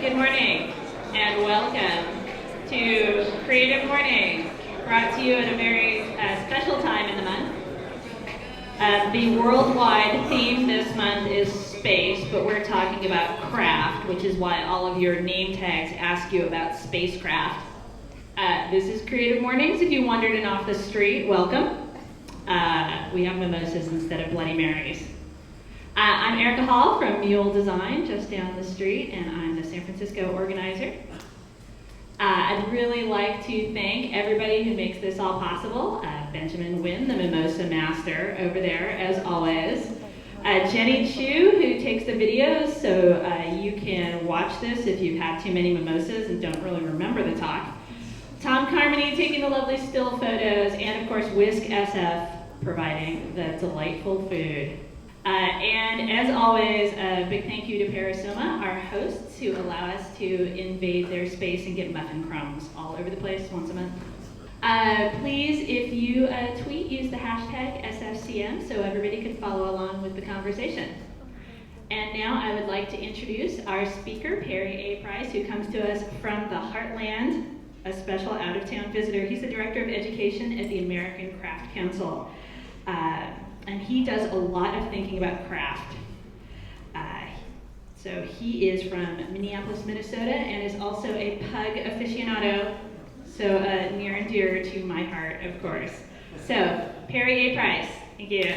Good morning and welcome to Creative Morning, brought to you at a very special time in the month. The worldwide theme this month is space, but we're talking about craft, which is why all of your name tags ask you about spacecraft. This is Creative Mornings. If you wandered in off the street, welcome. We have mimosas instead of Bloody Marys. I'm Erica Hall from Mule Design, just down the street, and I'm the San Francisco organizer. I'd really like to thank everybody who makes this all possible. Benjamin Wynn, the mimosa master over there, as always. Jenny Chu, who takes the videos, so you can watch this if you've had too many mimosas and don't really remember the talk. Tom Carmody taking the lovely still photos, and of course Whisk SF providing the delightful food. And as always, a big thank you to Parasoma, our hosts, who allow us to invade their space and get muffin crumbs all over the place once a month. Please, if you tweet, use the hashtag SFCM so everybody can follow along with the conversation. And now I would like to introduce our speaker, Perry A. Price, who comes to us from the Heartland, a special out-of-town visitor. He's the Director of Education at the American Craft Council. And he does a lot of thinking about craft. So he is from Minneapolis, Minnesota, and is also a pug aficionado, so near and dear to my heart, of course. So, Perry A. Price, thank you.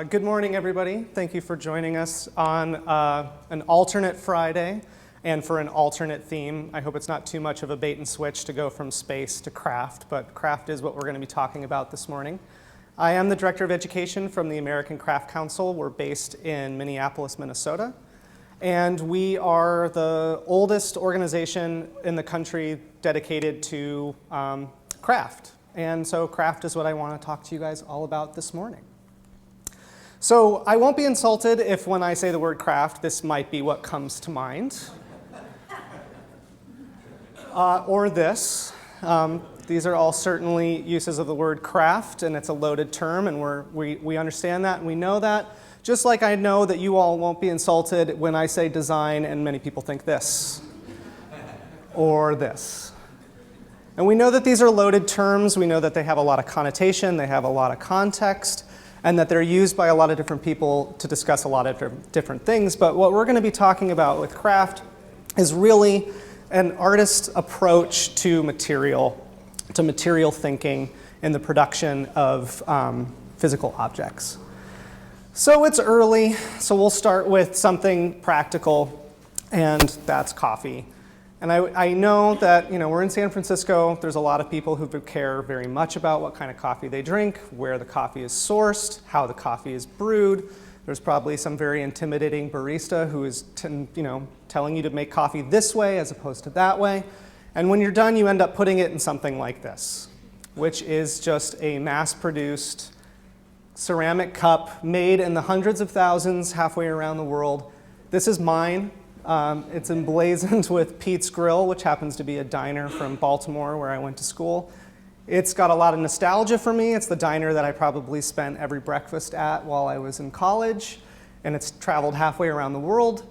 Good morning, everybody. Thank you for joining us on an alternate Friday and for an alternate theme. I hope it's not too much of a bait and switch to go from space to craft, but craft is what we're going to be talking about this morning. I am the Director of Education from the American Craft Council. We're based in Minneapolis, Minnesota, and we are the oldest organization in the country dedicated to craft. And so craft is what I want to talk to you guys all about this morning. So I won't be insulted if when I say the word craft, this might be what comes to mind. Or this. These are all certainly uses of the word craft, and it's a loaded term, and we understand that, and we know that. Just like I know that you all won't be insulted when I say design, and many people think this. Or this. And we know that these are loaded terms. We know that they have a lot of connotation, they have a lot of context, and that they're used by a lot of different people to discuss a lot of different things. But what we're going to be talking about with craft is really an artist's approach to material thinking in the production of physical objects. So it's early, so we'll start with something practical, and that's coffee. And I know that we're in San Francisco. There's a lot of people who care very much about what kind of coffee they drink, where the coffee is sourced, how the coffee is brewed. There's probably some very intimidating barista who is telling you to make coffee this way as opposed to that way. And when you're done, you end up putting it in something like this, which is just a mass-produced ceramic cup made in the hundreds of thousands halfway around the world. This is mine. It's emblazoned with Pete's Grill, which happens to be a diner from Baltimore where I went to school. It's got a lot of nostalgia for me. It's the diner that I probably spent every breakfast at while I was in college, and it's traveled halfway around the world.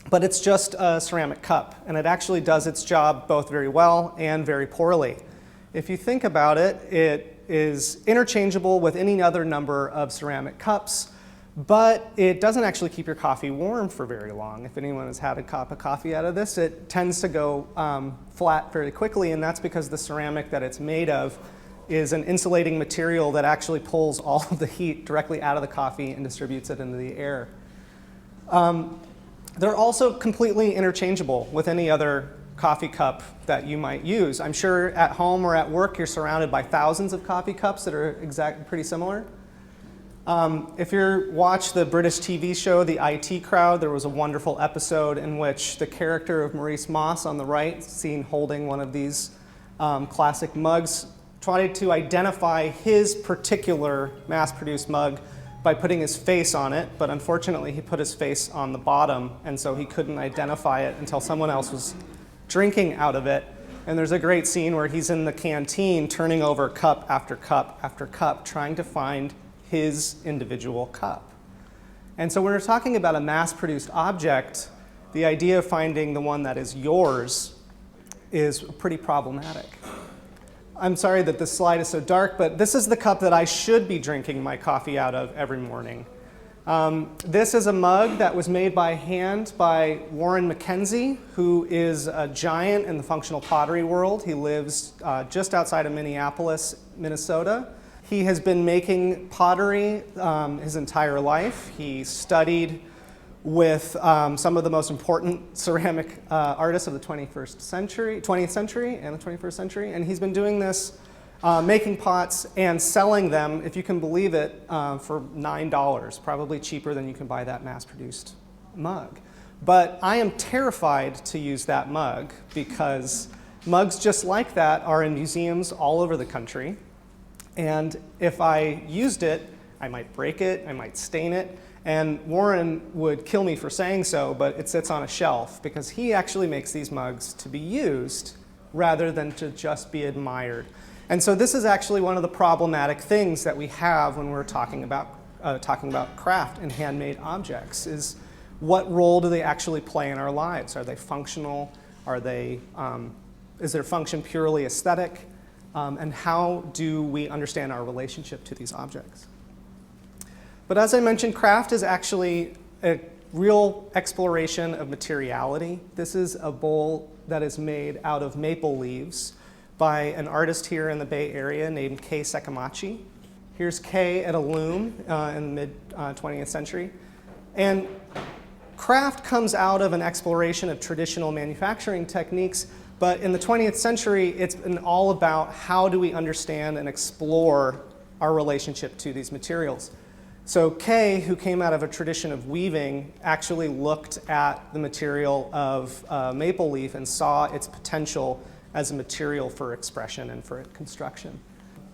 But it's just a ceramic cup, and it actually does its job both very well and very poorly. If you think about it, it is interchangeable with any other number of ceramic cups, but it doesn't actually keep your coffee warm for very long. If anyone has had a cup of coffee out of this, it tends to go flat very quickly, and that's because the ceramic that it's made of is an insulating material that actually pulls all of the heat directly out of the coffee and distributes it into the air. They're also completely interchangeable with any other coffee cup that you might use. I'm sure at home or at work you're surrounded by thousands of coffee cups that are pretty similar. If you watch the British TV show, The IT Crowd, there was a wonderful episode in which the character of Maurice Moss on the right, seen holding one of these classic mugs, tried to identify his particular mass-produced mug by putting his face on it, but unfortunately he put his face on the bottom, and so he couldn't identify it until someone else was drinking out of it. And there's a great scene where he's in the canteen turning over cup after cup after cup, trying to find his individual cup. And so when we're talking about a mass-produced object, the idea of finding the one that is yours is pretty problematic. I'm sorry that this slide is so dark, but this is the cup that I should be drinking my coffee out of every morning. This is a mug that was made by hand by Warren Mckenzie, who is a giant in the functional pottery world. He lives just outside of Minneapolis, Minnesota. He has been making pottery his entire life. He studied with some of the most important ceramic artists of the 20th century and the 21st century. And he's been doing this, making pots and selling them, if you can believe it, for $9, probably cheaper than you can buy that mass-produced mug. But I am terrified to use that mug because mugs just like that are in museums all over the country. And if I used it, I might break it, I might stain it. And Warren would kill me for saying so, but it sits on a shelf because he actually makes these mugs to be used rather than to just be admired. And so this is actually one of the problematic things that we have when we're talking about craft and handmade objects is what role do they actually play in our lives? Are they functional? Is their function purely aesthetic? And how do we understand our relationship to these objects? But as I mentioned, craft is actually a real exploration of materiality. This is a bowl that is made out of maple leaves by an artist here in the Bay Area named Kei Sekamachi. Here's Kei at a loom in the mid-20th century. And craft comes out of an exploration of traditional manufacturing techniques, but in the 20th century, it's been all about how do we understand and explore our relationship to these materials. So Kei, who came out of a tradition of weaving, actually looked at the material of maple leaf and saw its potential as a material for expression and for construction.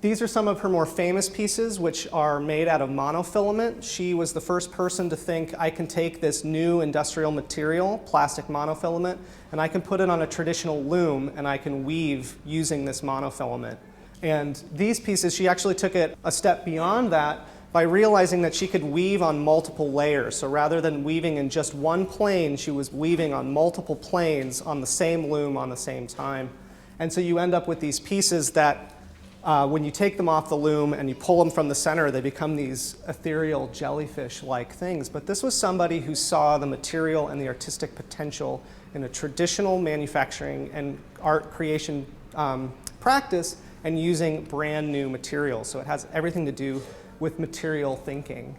These are some of her more famous pieces, which are made out of monofilament. She was the first person to think, I can take this new industrial material, plastic monofilament, and I can put it on a traditional loom, and I can weave using this monofilament. And these pieces, she actually took it a step beyond that by realizing that she could weave on multiple layers. So rather than weaving in just one plane, she was weaving on multiple planes on the same loom on the same time. And so you end up with these pieces that when you take them off the loom and you pull them from the center, they become these ethereal jellyfish-like things. But this was somebody who saw the material and the artistic potential in a traditional manufacturing and art creation practice and using brand new materials. So it has everything to do with material thinking.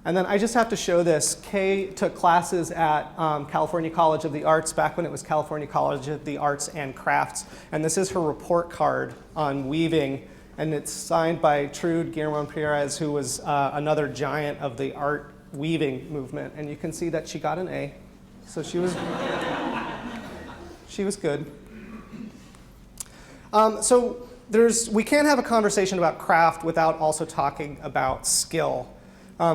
And then I just have to show this. Kei took classes at California College of the Arts back when it was California College of the Arts and Crafts. And this is her report card on weaving. And it's signed by Trude Guillermo Perez, who was another giant of the art weaving movement. And you can see that she got an A. So she was, she was good. We can't have a conversation about craft without also talking about skill.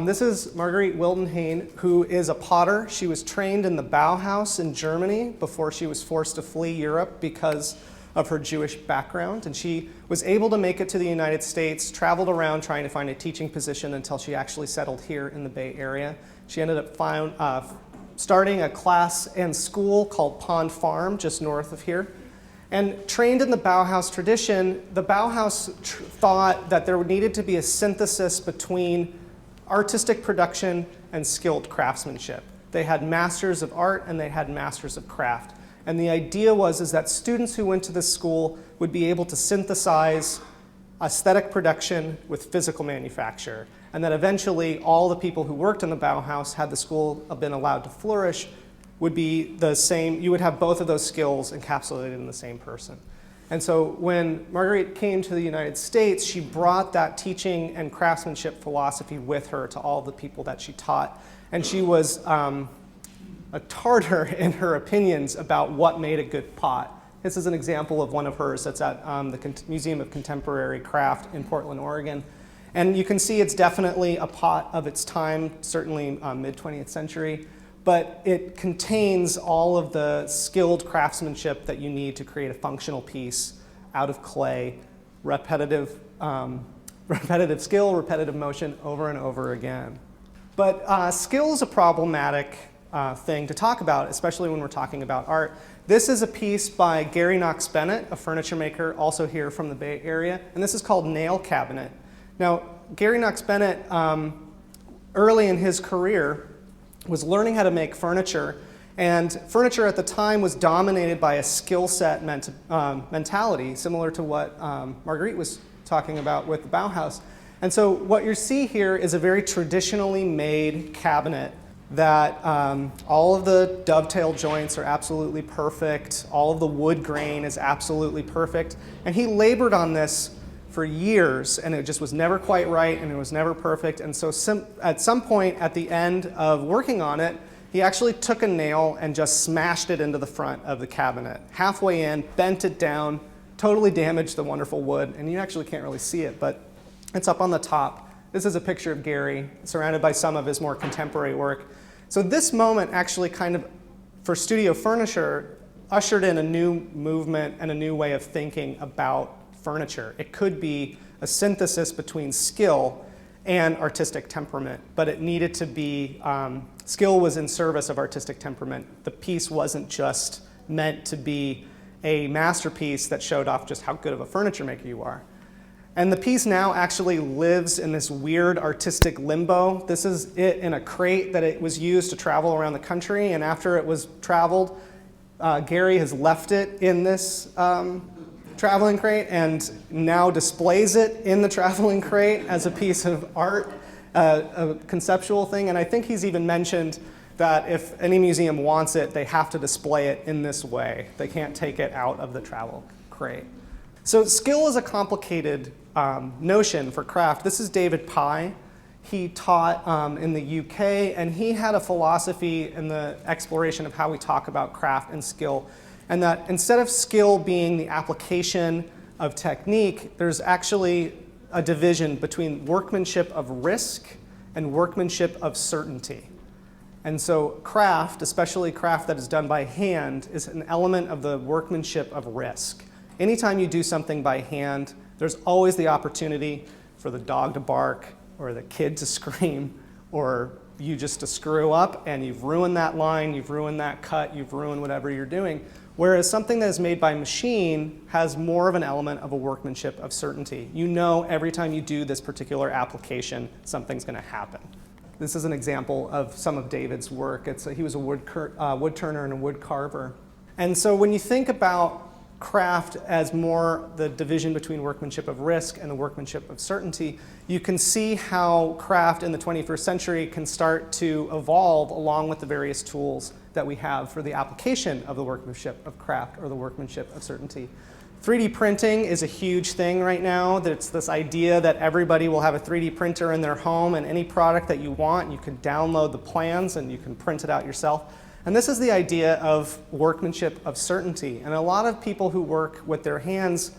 This is Marguerite Wilden Hain, who is a potter. She was trained in the Bauhaus in Germany before she was forced to flee Europe because of her Jewish background. And she was able to make it to the United States, traveled around trying to find a teaching position until she actually settled here in the Bay Area. She ended up starting a class and school called Pond Farm, just north of here. And trained in the Bauhaus tradition, the Bauhaus thought that there needed to be a synthesis between artistic production and skilled craftsmanship. They had masters of art and they had masters of craft. And the idea was that students who went to this school would be able to synthesize aesthetic production with physical manufacture. And that eventually all the people who worked in the Bauhaus, had the school been allowed to flourish, would be the same. You would have both of those skills encapsulated in the same person. And so when Marguerite came to the United States, she brought that teaching and craftsmanship philosophy with her to all the people that she taught. And she was a tartar in her opinions about what made a good pot. This is an example of one of hers that's at the Museum of Contemporary Craft in Portland, Oregon. And you can see it's definitely a pot of its time, certainly mid-20th century. But it contains all of the skilled craftsmanship that you need to create a functional piece out of clay, repetitive skill, repetitive motion over and over again. But skill is a problematic thing to talk about, especially when we're talking about art. This is a piece by Knox Bennett, a furniture maker, also here from the Bay Area, and this is called Nail Cabinet. Now, Knox Bennett, early in his career, was learning how to make furniture, and furniture at the time was dominated by a skill set mentality, similar to what Marguerite was talking about with the Bauhaus. And so what you see here is a very traditionally made cabinet that all of the dovetail joints are absolutely perfect, all of the wood grain is absolutely perfect, and he labored on this for years, and it just was never quite right, and it was never perfect. And so at some point at the end of working on it, he actually took a nail and just smashed it into the front of the cabinet. Halfway in, bent it down, totally damaged the wonderful wood, and you actually can't really see it, but it's up on the top. This is a picture of Gary, surrounded by some of his more contemporary work. So this moment actually kind of, for studio furniture, ushered in a new movement and a new way of thinking about furniture. It could be a synthesis between skill and artistic temperament, but it needed to be, skill was in service of artistic temperament. The piece wasn't just meant to be a masterpiece that showed off just how good of a furniture maker you are. And the piece now actually lives in this weird artistic limbo. This is it in a crate that it was used to travel around the country, and after it was traveled, Gary has left it in this traveling crate and now displays it in the traveling crate as a piece of art, a conceptual thing. And I think he's even mentioned that if any museum wants it, they have to display it in this way. They can't take it out of the travel crate. So skill is a complicated notion for craft. This is David Pye. He taught in the UK, and he had a philosophy in the exploration of how we talk about craft and skill, and that instead of skill being the application of technique, there's actually a division between workmanship of risk and workmanship of certainty. And so craft, especially craft that is done by hand, is an element of the workmanship of risk. Anytime you do something by hand, there's always the opportunity for the dog to bark or the kid to scream or you just to screw up, and you've ruined that line, you've ruined that cut, you've ruined whatever you're doing. Whereas something that is made by machine has more of an element of a workmanship of certainty. You know every time you do this particular application, something's going to happen. This is an example of some of David's work. He was a wood turner and a wood carver. And so when you think about craft as more the division between workmanship of risk and the workmanship of certainty, you can see how craft in the 21st century can start to evolve along with the various tools that we have for the application of the workmanship of craft or the workmanship of certainty. 3D printing is a huge thing right now. It's this idea that everybody will have a 3D printer in their home, and any product that you want, you can download the plans and you can print it out yourself. And this is the idea of workmanship of certainty. And a lot of people who work with their hands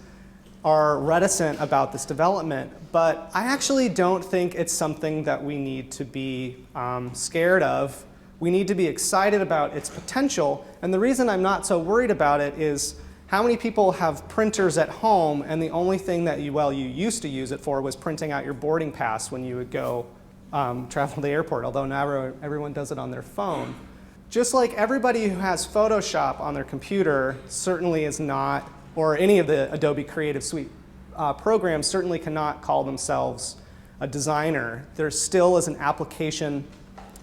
are reticent about this development, but I actually don't think it's something that we need to be scared of. We need to be excited about its potential. And the reason I'm not so worried about it is how many people have printers at home, and the only thing that you used to use it for was printing out your boarding pass when you would go travel to the airport, although now everyone does it on their phone. Just like everybody who has Photoshop on their computer certainly is not, or any of the Adobe Creative Suite programs certainly cannot call themselves a designer. There still is an application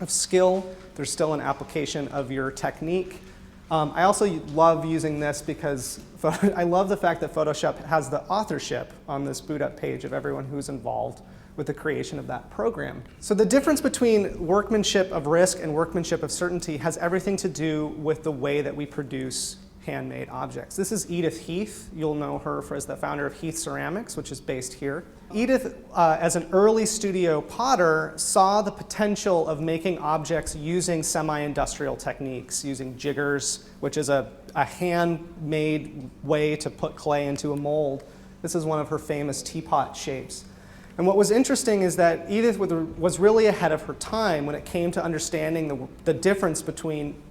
of skill. There's still an application of your technique. I also love using this because I love the fact that Photoshop has the authorship on this boot up page of everyone who's involved with the creation of that program. So the difference between workmanship of risk and workmanship of certainty has everything to do with the way that we produce handmade objects. This is Edith Heath. You'll know her as the founder of Heath Ceramics, which is based here. Edith, as an early studio potter, saw the potential of making objects using semi-industrial techniques, using jiggers, which is a handmade way to put clay into a mold. This is one of her famous teapot shapes. And what was interesting is that Edith was really ahead of her time when it came to understanding the difference between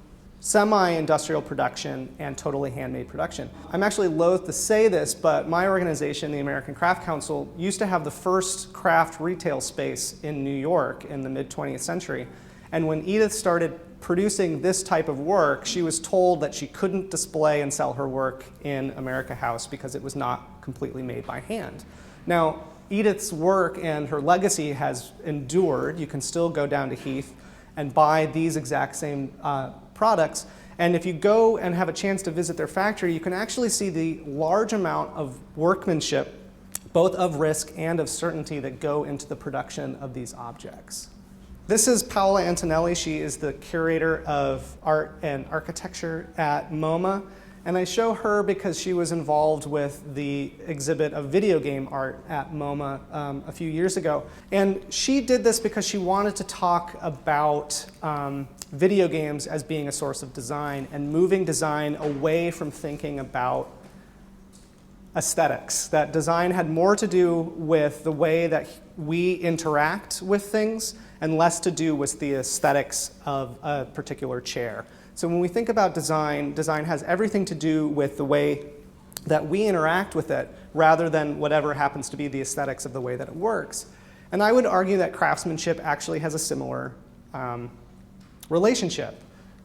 semi-industrial production and totally handmade production. I'm actually loath to say this, but my organization, the American Craft Council, used to have the first craft retail space in New York in the mid-20th century. And when Edith started producing this type of work, she was told that she couldn't display and sell her work in America House because it was not completely made by hand. Now, Edith's work and her legacy has endured. You can still go down to Heath and buy these exact same products. And if you go and have a chance to visit their factory, you can actually see the large amount of workmanship, both of risk and of certainty, that go into the production of these objects. This is Paola Antonelli. She is the curator of art and architecture at MoMA. And I show her because she was involved with the exhibit of video game art at MoMA a few years ago. And she did this because she wanted to talk about video games as being a source of design and moving design away from thinking about aesthetics. That design had more to do with the way that we interact with things and less to do with the aesthetics of a particular chair. So when we think about design, design has everything to do with the way that we interact with it rather than whatever happens to be the aesthetics of the way that it works. And I would argue that craftsmanship actually has a similar relationship,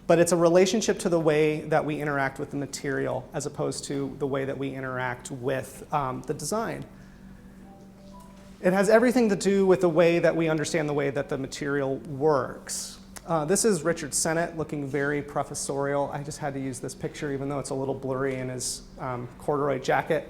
but it's a relationship to the way that we interact with the material as opposed to the way that we interact with the design. It has everything to do with the way that we understand the way that the material works. This is Richard Sennett looking very professorial. I just had to use this picture even though it's a little blurry in his corduroy jacket.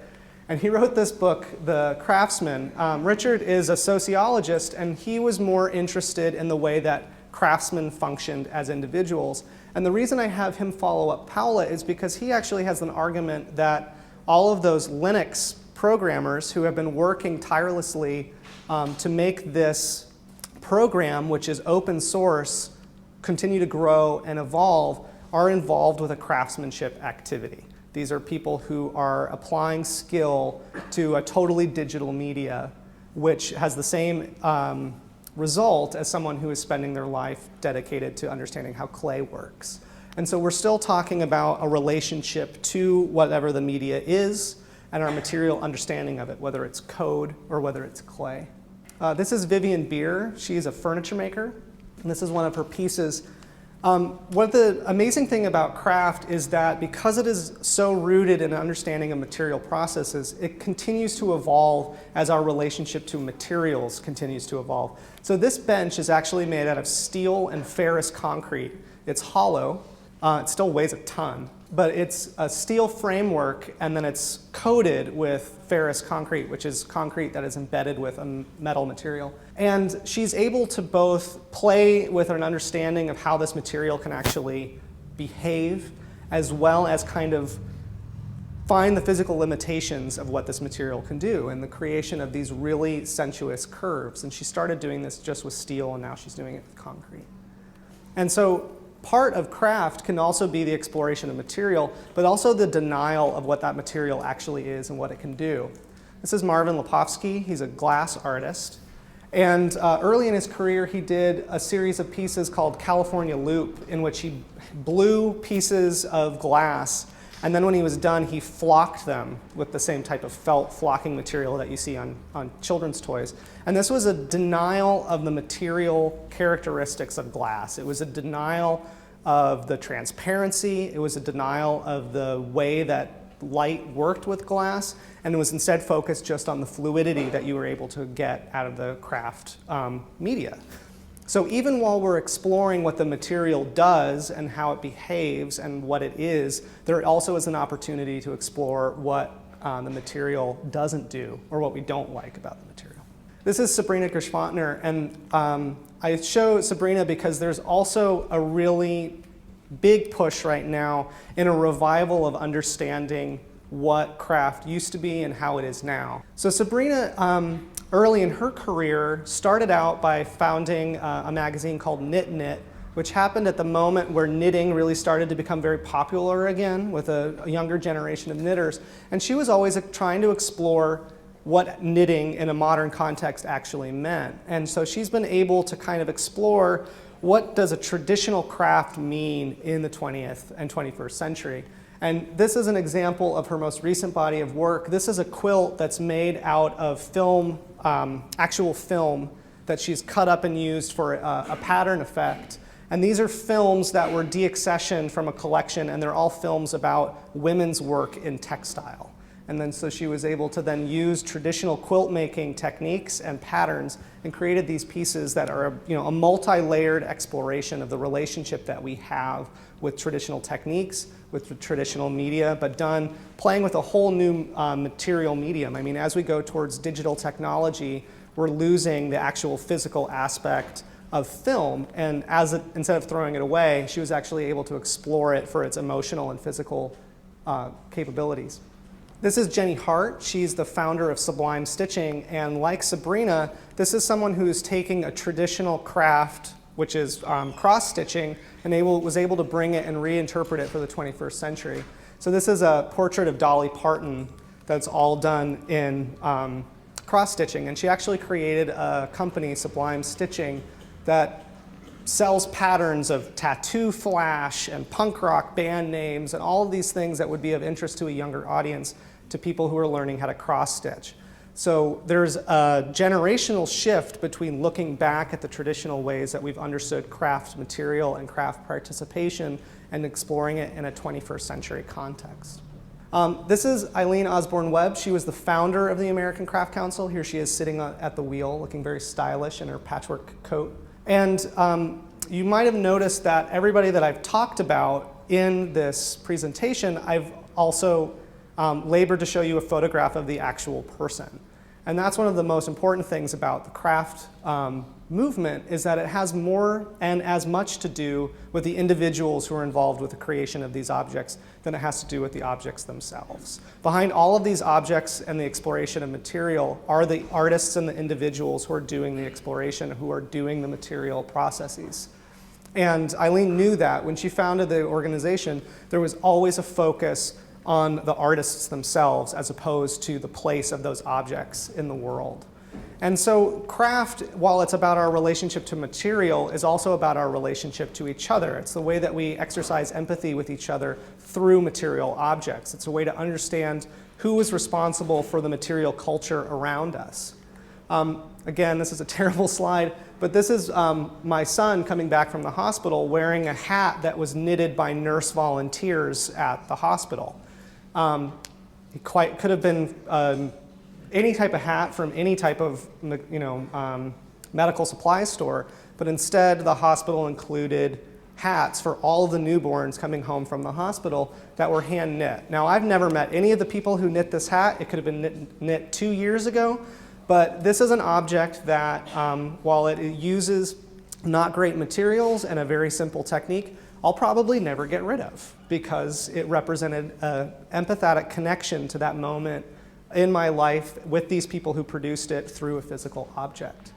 And he wrote this book, The Craftsman. Richard is a sociologist, and he was more interested in the way that craftsmen functioned as individuals. And the reason I have him follow up Paola is because he actually has an argument that all of those Linux programmers who have been working tirelessly to make this program, which is open source, continue to grow and evolve, are involved with a craftsmanship activity. These are people who are applying skill to a totally digital media, which has the same result as someone who is spending their life dedicated to understanding how clay works. And so we're still talking about a relationship to whatever the media is and our material understanding of it, whether it's code or whether it's clay. This is Vivian Beer. She's a furniture maker, and this is one of her pieces. What the amazing thing about craft is that because it is so rooted in understanding of material processes, it continues to evolve as our relationship to materials continues to evolve. So this bench is actually made out of steel and ferrous concrete. It's hollow. It still weighs a ton, but it's a steel framework, and then it's coated with ferrous concrete, which is concrete that is embedded with a metal material. And she's able to both play with an understanding of how this material can actually behave, as well as kind of find the physical limitations of what this material can do and the creation of these really sensuous curves. And she started doing this just with steel, and now she's doing it with concrete. And so part of craft can also be the exploration of material, but also the denial of what that material actually is and what it can do. This is Marvin Lepofsky. He's a glass artist. And early in his career, he did a series of pieces called California Loop, in which he blew pieces of glass, and then when he was done, he flocked them with the same type of felt flocking material that you see on children's toys. And this was a denial of the material characteristics of glass. It was a denial of the transparency. It was a denial of the way that light worked with glass, and it was instead focused just on the fluidity that you were able to get out of the craft media. So even while we're exploring what the material does and how it behaves and what it is, there also is an opportunity to explore what the material doesn't do or what we don't like about the material. This is Sabrina Gershwantner, and I show Sabrina because there's also a really big push right now in a revival of understanding what craft used to be and how it is now. So Sabrina, early in her career, started out by founding a magazine called Knit Knit, which happened at the moment where knitting really started to become very popular again with a younger generation of knitters. And she was always trying to explore what knitting in a modern context actually meant. And so she's been able to kind of explore what does a traditional craft mean in the 20th and 21st century? And this is an example of her most recent body of work. This is a quilt that's made out of film, actual film that she's cut up and used for a pattern effect. And these are films that were deaccessioned from a collection, and they're all films about women's work in textile. And then so she was able to then use traditional quilt making techniques and patterns and created these pieces that are a multi-layered exploration of the relationship that we have with traditional techniques, with traditional media, but done playing with a whole new material medium. I mean, as we go towards digital technology, we're losing the actual physical aspect of film, and instead of throwing it away, she was actually able to explore it for its emotional and physical capabilities. This is Jenny Hart. She's the founder of Sublime Stitching, and like Sabrina, this is someone who's taking a traditional craft, which is cross-stitching, and was able to bring it and reinterpret it for the 21st century. So this is a portrait of Dolly Parton that's all done in cross-stitching, and she actually created a company, Sublime Stitching, that sells patterns of tattoo flash and punk rock band names and all of these things that would be of interest to a younger audience, to people who are learning how to cross-stitch. So there's a generational shift between looking back at the traditional ways that we've understood craft material and craft participation and exploring it in a 21st century context. This is Eileen Osborne Webb. She was the founder of the American Craft Council. Here she is sitting at the wheel, looking very stylish in her patchwork coat. And you might have noticed that everybody that I've talked about in this presentation, I've also labored to show you a photograph of the actual person. And that's one of the most important things about the craft movement, is that it has more and as much to do with the individuals who are involved with the creation of these objects than it has to do with the objects themselves. Behind all of these objects and the exploration of material are the artists and the individuals who are doing the exploration, who are doing the material processes. And Eileen knew that when she founded the organization, there was always a focus on the artists themselves as opposed to the place of those objects in the world. And so craft, while it's about our relationship to material, is also about our relationship to each other. It's the way that we exercise empathy with each other through material objects. It's a way to understand who is responsible for the material culture around us. Again, this is a terrible slide, but this is my son coming back from the hospital wearing a hat that was knitted by nurse volunteers at the hospital. It could have been any type of hat from any type of medical supply store, but instead the hospital included hats for all of the newborns coming home from the hospital that were hand knit. Now, I've never met any of the people who knit this hat. It could have been knit 2 years ago, but this is an object that, while it uses not great materials and a very simple technique, I'll probably never get rid of, because it represented an empathetic connection to that moment in my life with these people who produced it through a physical object.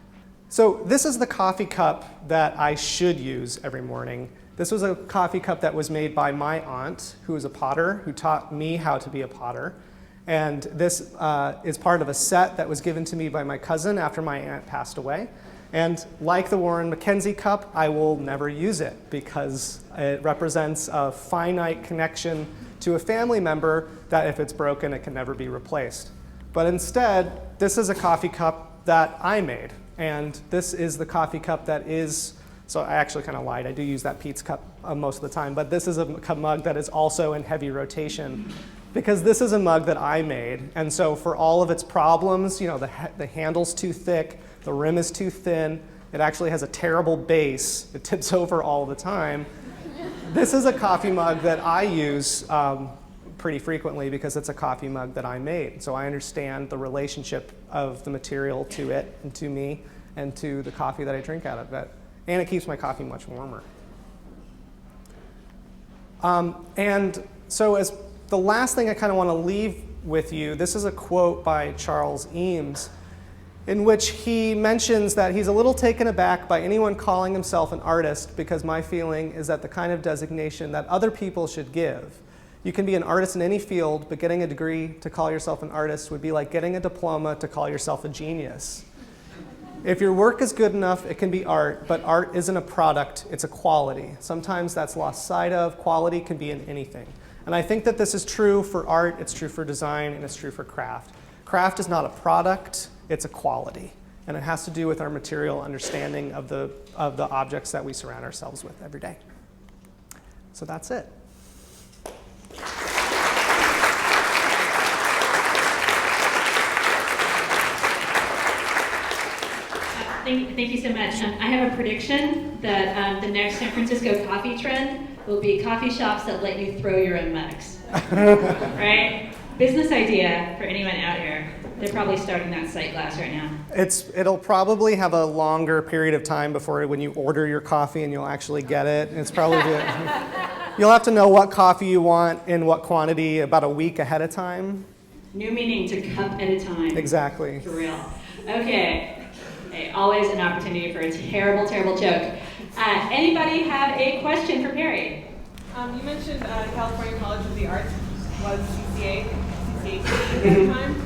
So this is the coffee cup that I should use every morning. This was a coffee cup that was made by my aunt, who is a potter, who taught me how to be a potter. And this is part of a set that was given to me by my cousin after my aunt passed away. And like the Warren Mckenzie cup, I will never use it because it represents a finite connection to a family member that if it's broken, it can never be replaced. But instead, this is a coffee cup that I made. And this is the coffee cup that is, so I actually kind of lied, I do use that Pete's cup most of the time, but this is a mug that is also in heavy rotation, because this is a mug that I made. And so for all of its problems, the handle's too thick, the rim is too thin, it actually has a terrible base, it tips over all the time. This is a coffee mug that I use pretty frequently because it's a coffee mug that I made. So I understand the relationship of the material to it and to me and to the coffee that I drink out of it. And it keeps my coffee much warmer. And so as the last thing I kind of want to leave with you, this is a quote by Charles Eames, in which he mentions that he's a little taken aback by anyone calling himself an artist, because my feeling is that the kind of designation that other people should give. You can be an artist in any field, but getting a degree to call yourself an artist would be like getting a diploma to call yourself a genius. If your work is good enough, it can be art, but art isn't a product, it's a quality. Sometimes that's lost sight of. Quality can be in anything. And I think that this is true for art, it's true for design, and it's true for craft. Craft is not a product, it's a quality. And it has to do with our material understanding of the objects that we surround ourselves with every day. So that's it. Thank you so much. I have a prediction that the next San Francisco coffee trend will be coffee shops that let you throw your own mugs. Right? Business idea for anyone out here. They're probably starting that sight glass right now. It'll probably have a longer period of time before when you order your coffee and you'll actually get it. It's probably you'll have to know what coffee you want in what quantity about a week ahead of time. New meaning to cup at a time. Exactly. For real. Okay. Hey, always an opportunity for a terrible, terrible joke. Anybody have a question for Perry? You mentioned California College of the Arts was CCA at the time.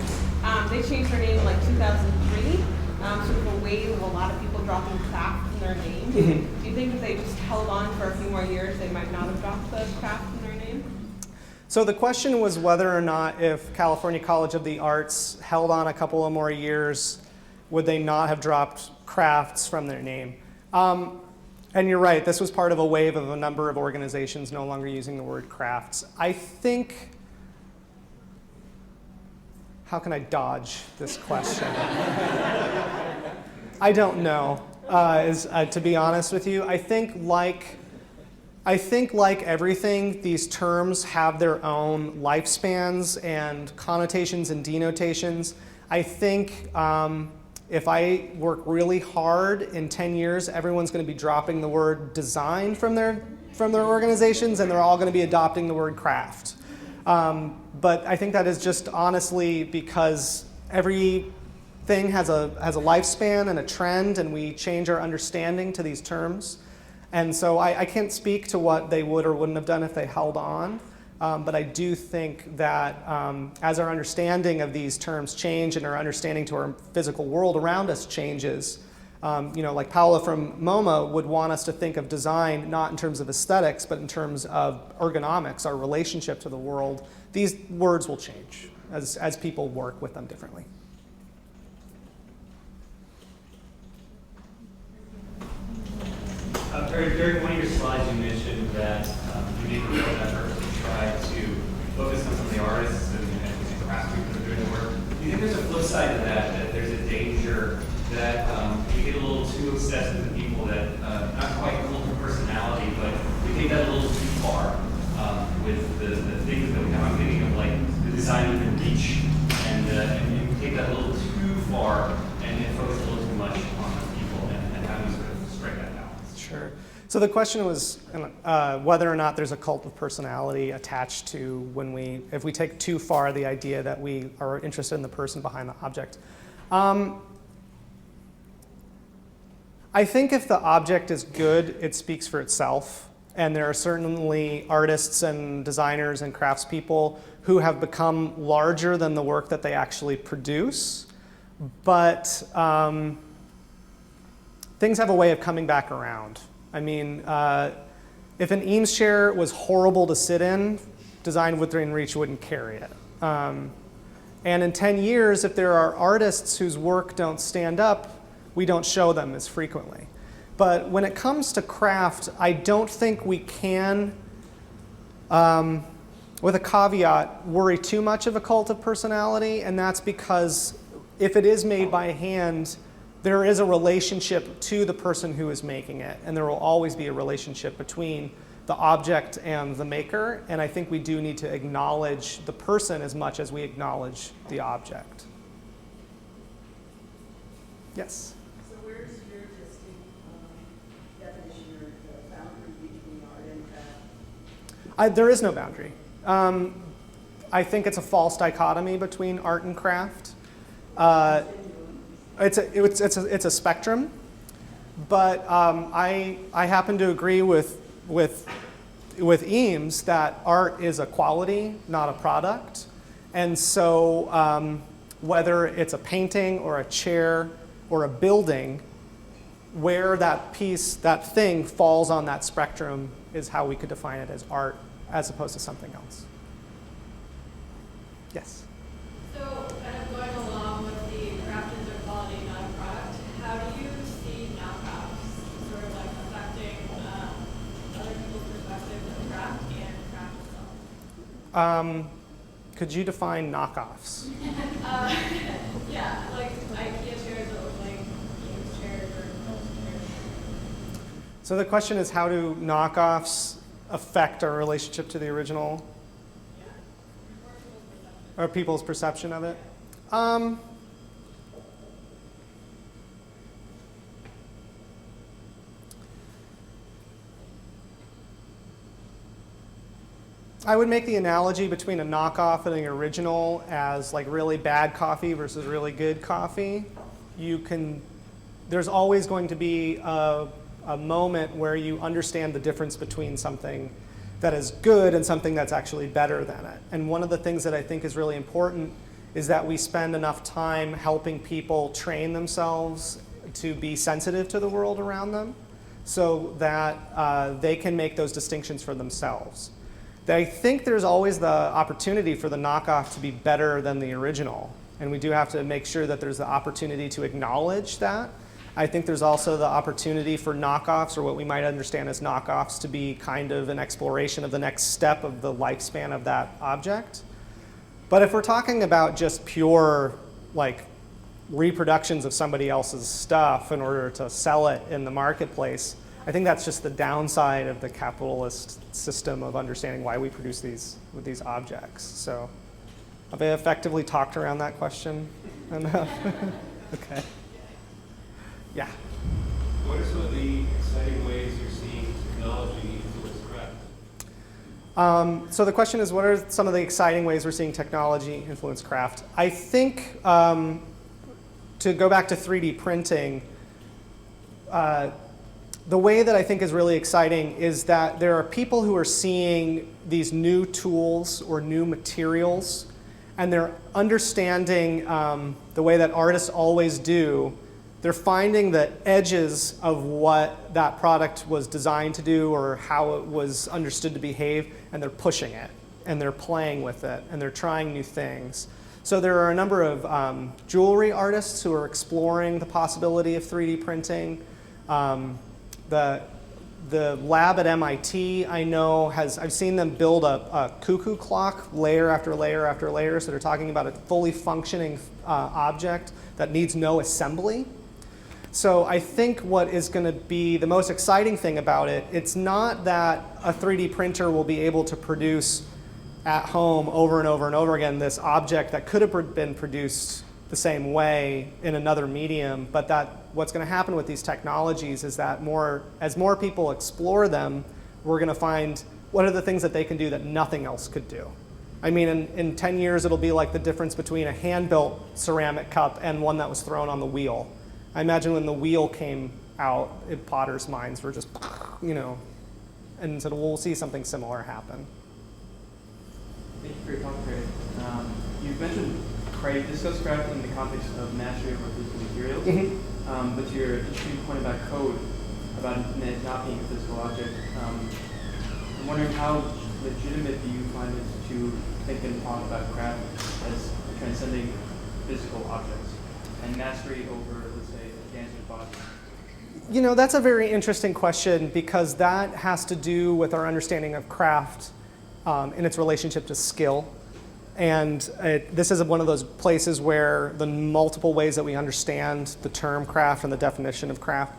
They changed their name in like 2003, sort of a wave of a lot of people dropping craft in their name. Mm-hmm. Do you think if they just held on for a few more years, they might not have dropped the craft in their name? So the question was whether or not if California College of the Arts held on a couple of more years, would they not have dropped crafts from their name? And you're right, this was part of a wave of a number of organizations no longer using the word crafts. I think, how can I dodge this question? I don't know, to be honest with you. I think like everything, these terms have their own lifespans and connotations and denotations. I think if I work really hard in 10 years, everyone's going to be dropping the word design from their organizations, and they're all going to be adopting the word craft. But I think that is just honestly because everything has a lifespan and a trend, and we change our understanding to these terms. And so I can't speak to what they would or wouldn't have done if they held on. But I do think that as our understanding of these terms change and our understanding to our physical world around us changes, like Paola from MoMA would want us to think of design not in terms of aesthetics, but in terms of ergonomics, our relationship to the world. These words will change as people work with them differently. During one of your slides, you mentioned that you made a real effort to try to focus on some of the artists and craftspeople that are doing the work. Do you think there's a flip side to that there's a danger that we get a little too obsessed with the people that, not quite cult of personality, but we take that a little too far with the things that we have? I'm thinking of like the design within reach, and we take that a little too far and focus a little too much on the people and how do we sort of strike that balance? Sure. So the question was whether or not there's a cult of personality attached to if we take too far the idea that we are interested in the person behind the object. I think if the object is good, it speaks for itself. And there are certainly artists and designers and craftspeople who have become larger than the work that they actually produce. But things have a way of coming back around. I mean, if an Eames chair was horrible to sit in, Design Within Reach wouldn't carry it. And in 10 years, if there are artists whose work don't stand up, we don't show them as frequently. But when it comes to craft, I don't think we can, with a caveat, worry too much of a cult of personality, and that's because if it is made by hand, there is a relationship to the person who is making it, and there will always be a relationship between the object and the maker, and I think we do need to acknowledge the person as much as we acknowledge the object. Yes? So where's your distinct definition or the boundary between art and craft? There is no boundary. I think it's a false dichotomy between art and craft. It's a spectrum, but I happen to agree with Eames that art is a quality, not a product. And so whether it's a painting or a chair or a building, where that piece, that thing falls on that spectrum is how we could define it as art as opposed to something else. Yes? So kind of going along with the craft is a quality, not a product, how do you see knockoffs sort of like affecting other people's perspective of craft and craft itself? Could you define knockoffs? Yeah, like IKEA chairs that look like used chairs or old chairs. So the question is, how do knockoffs affect our relationship to the original? Or people's perception of it? I would make the analogy between a knockoff and an original as like really bad coffee versus really good coffee. There's always going to be a moment where you understand the difference between something that is good and something that's actually better than it. And one of the things that I think is really important is that we spend enough time helping people train themselves to be sensitive to the world around them so that they can make those distinctions for themselves. I think there's always the opportunity for the knockoff to be better than the original. And we do have to make sure that there's the opportunity to acknowledge that. I think there's also the opportunity for knockoffs, or what we might understand as knockoffs, to be kind of an exploration of the next step of the lifespan of that object. But if we're talking about just pure like reproductions of somebody else's stuff in order to sell it in the marketplace, I think that's just the downside of the capitalist system of understanding why we produce these objects. So have I effectively talked around that question enough? Okay. Yeah. What are some of the exciting ways you're seeing technology influence craft? So the question is, what are some of the exciting ways we're seeing technology influence craft? I think to go back to 3D printing, the way that I think is really exciting is that there are people who are seeing these new tools or new materials, and they're understanding the way that artists always do. They're finding the edges of what that product was designed to do or how it was understood to behave, and they're pushing it, and they're playing with it, and they're trying new things. So there are a number of jewelry artists who are exploring the possibility of 3D printing. The lab at MIT, I know, I've seen them build a cuckoo clock layer after layer after layer. So they're talking about a fully functioning object that needs no assembly. So I think what is going to be the most exciting thing about it, it's not that a 3D printer will be able to produce at home over and over and over again this object that could have been produced the same way in another medium, but that what's going to happen with these technologies is that as more people explore them, we're going to find what are the things that they can do that nothing else could do. I mean, in 10 years, it'll be like the difference between a hand-built ceramic cup and one that was thrown on the wheel. I imagine when the wheel came out, potters' minds were just, and so we'll see something similar happen. Thank you for your talk, Craig. You've mentioned craft, discussed craft in the context of mastery over physical materials, but to your interesting point about code, about it not being a physical object, I'm wondering how legitimate do you find it to think and talk about craft as transcending physical objects and mastery over, let's say, a tangible body? That's a very interesting question because that has to do with our understanding of craft in its relationship to skill. And this is one of those places where the multiple ways that we understand the term craft and the definition of craft.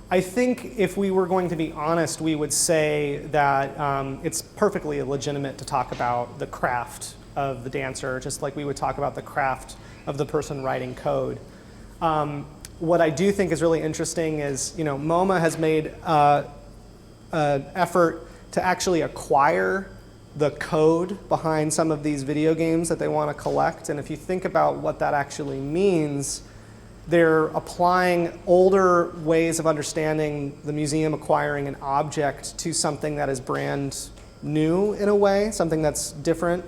I think if we were going to be honest, we would say that it's perfectly legitimate to talk about the craft of the dancer, just like we would talk about the craft of the person writing code. What I do think is really interesting is, MoMA has made an effort to actually acquire the code behind some of these video games that they want to collect. And if you think about what that actually means, they're applying older ways of understanding the museum acquiring an object to something that is brand new in a way, something that's different.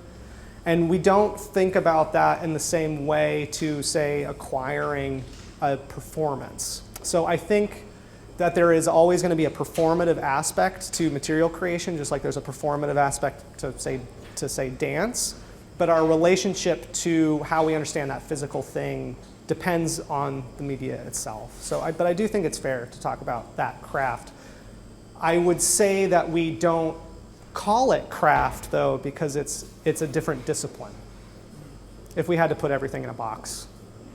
And we don't think about that in the same way to, say, acquiring a performance. So I think that there is always going to be a performative aspect to material creation, just like there's a performative aspect to say dance. But our relationship to how we understand that physical thing depends on the media itself. But I do think it's fair to talk about that craft. I would say that we don't call it craft, though, because it's a different discipline. If we had to put everything in a box,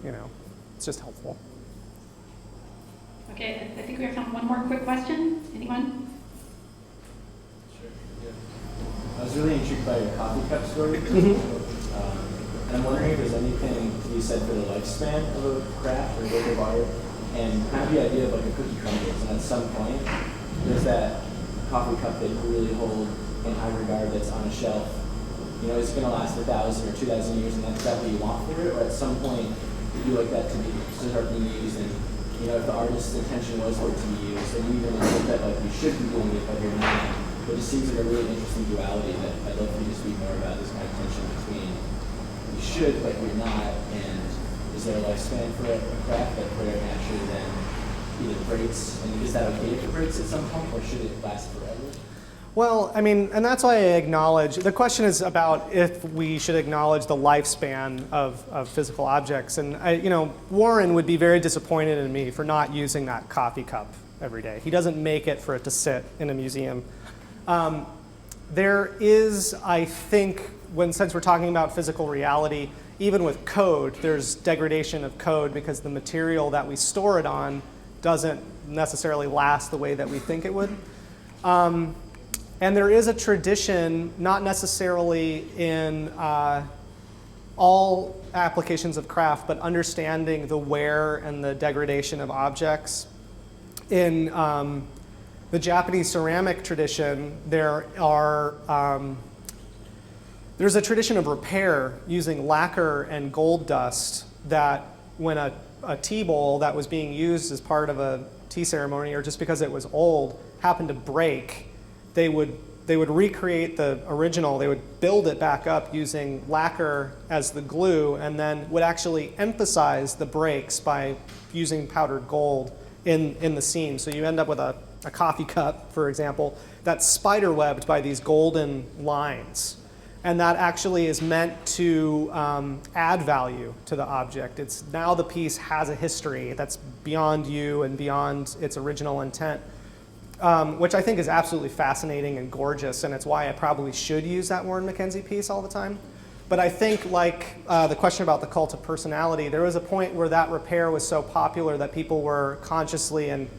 it's just helpful. Okay, I think we have time for one more quick question. Anyone? Sure. Yeah. I was really intrigued by your coffee cup story. And I'm wondering if there's anything to be said for the lifespan of a craft or a work of art, and kind of the idea of like a cookie crumbles. And at some point, there's that coffee cup that you really hold in high regard that's on a shelf. Is it going to last 1,000 or 2,000 years, and that's exactly what you want for it? Or at some point, would you like that to start being used? And if the artist's intention was for it to be used, and you even think that like you should be doing it, but you're not. It just seems like a really interesting duality that I'd love for you to speak more about, this kind of tension between you should, but you're not, and is there a lifespan for a craft that where it naturally then either breaks, and is that okay if it breaks at some point, or should it last forever? Well, and that's why I acknowledge, the question is about if we should acknowledge the lifespan of physical objects. And, Warren would be very disappointed in me for not using that coffee cup every day. He doesn't make it for it to sit in a museum. There is, I think, since we're talking about physical reality, even with code, there's degradation of code because the material that we store it on doesn't necessarily last the way that we think it would. And there is a tradition, not necessarily in all applications of craft, but understanding the wear and the degradation of objects. In the Japanese ceramic tradition, there's a tradition of repair using lacquer and gold dust that when a tea bowl that was being used as part of a tea ceremony, or just because it was old, happened to break, they would recreate the original, they would build it back up using lacquer as the glue, and then would actually emphasize the breaks by using powdered gold in the seam. So you end up with a coffee cup, for example, that's spider-webbed by these golden lines. And that actually is meant to add value to the object. It's now the piece has a history that's beyond you and beyond its original intent. Which I think is absolutely fascinating and gorgeous, and it's why I probably should use that Warren Mckenzie piece all the time. But I think, like the question about the cult of personality, there was a point where that repair was so popular that people were consciously and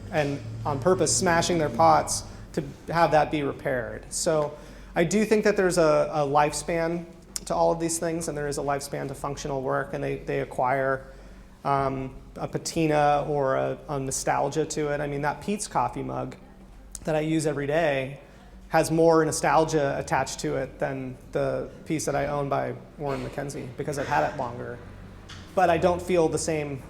on purpose smashing their pots to have that be repaired. So I do think that there's a lifespan to all of these things, and there is a lifespan to functional work, and they acquire a patina or a nostalgia to it. I mean, that Pete's coffee mug that I use every day has more nostalgia attached to it than the piece that I own by Warren Mckenzie because I've had it longer. But I don't feel the same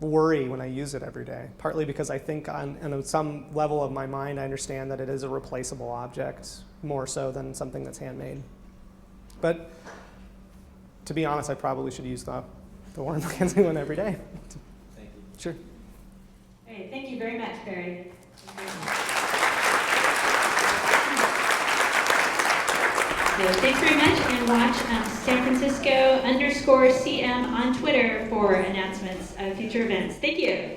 worry when I use it every day, partly because I think on some level of my mind I understand that it is a replaceable object more so than something that's handmade. But to be honest, I probably should use the Warren Mckenzie one every day. Thank you. Sure. Great, thank you very much, Barry. So thanks very much, and watch San Francisco _CM on Twitter for announcements of future events. Thank you.